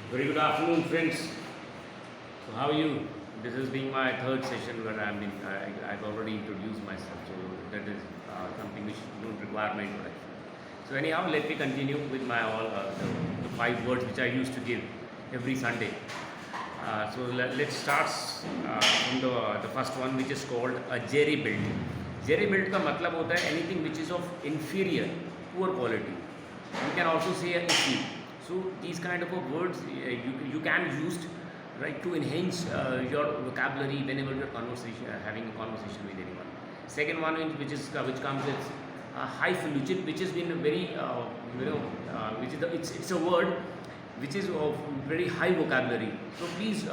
Very good afternoon, friends. So, how are you? This is being my third session where I've already introduced myself, so that is something which don't require my introduction. So, anyhow, let me continue with my the five words which I used to give every Sunday. Let's start from the first one, which is called a jerry built. Jerry built का मतलब होता है anything which is of inferior, poor quality. You can also say a issue. So these kind of words you can use right to enhance your vocabulary whenever you're having a conversation with anyone. Second one which comes with highfalutin, which has been a very which is it's a word which is of very high vocabulary. So please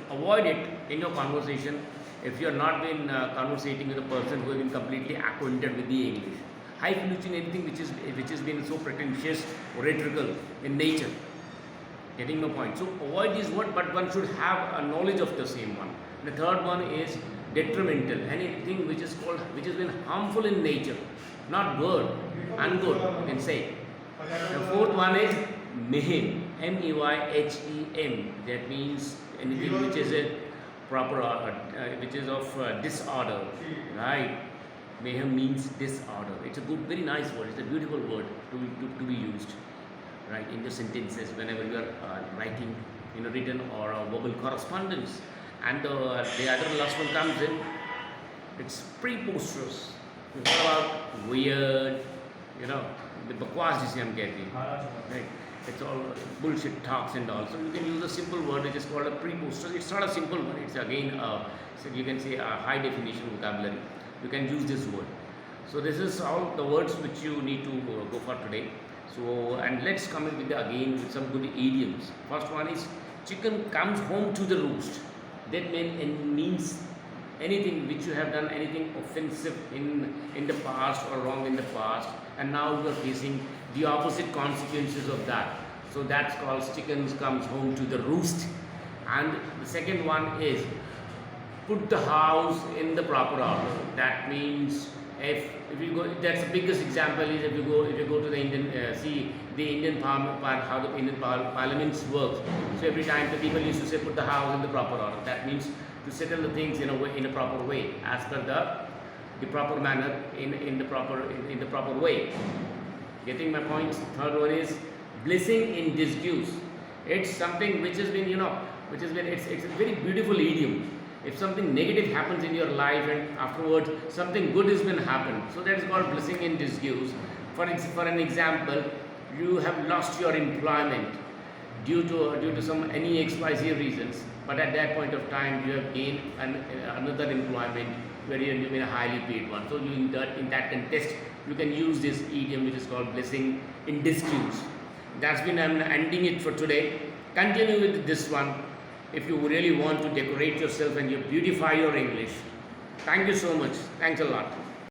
avoid it in your conversation if you are not been conversating with a person who has been completely acquainted with the English. Highfalutin, anything which has been so pretentious or rhetorical in nature. Getting my point. So avoid this word, but one should have a knowledge of the same one. The third one is detrimental, anything which has been harmful in nature, not good, ungood, you can say. The fourth one is mayhem, M-E-Y-H-E-M. That means anything which is a proper, which is of disorder, right? Mayhem means disorder. It's a good, very nice word. It's a beautiful word to be used, right, in the sentences whenever you are writing in a written or a verbal correspondence. And the other last one comes in. It's preposterous. It's all about weird, the bakwas जिसे हम कहते हैं, right? It's all bullshit talks and all. So you can use a simple word which is called a preposterous. It's not a simple word. It's again, so you can say a high definition vocabulary. You can use this word. So this is all the words which you need to go for today. So, and let's come in with again with some good idioms. First one is chicken comes home to the roost. That means anything which you have done, anything offensive in the past or wrong in the past, and now you are facing the opposite consequences of that. So that's called chicken comes home to the roost. And the second one is put the house in the proper order. That means if you go, that's the biggest example is if you go to the Indian, see the Indian how the Indian parliaments works. So every time the people used to say put the house in the proper order. That means to settle the things in a proper way, as per the proper manner, in the proper way. Getting my point? Third one is blessing in disguise. It's something which has been it's a very beautiful idiom. If something negative happens in your life and afterwards something good has been happened, so that is called blessing in disguise. For an example, you have lost your employment due to some any XYZ reasons, but at that point of time you have gained another employment where you have been a highly paid one. So in that context you can use this idiom which is called blessing in disguise. That's been I'm ending it for today. Continue with this one if you really want to decorate yourself and you beautify your English. Thank you so much. Thanks a lot.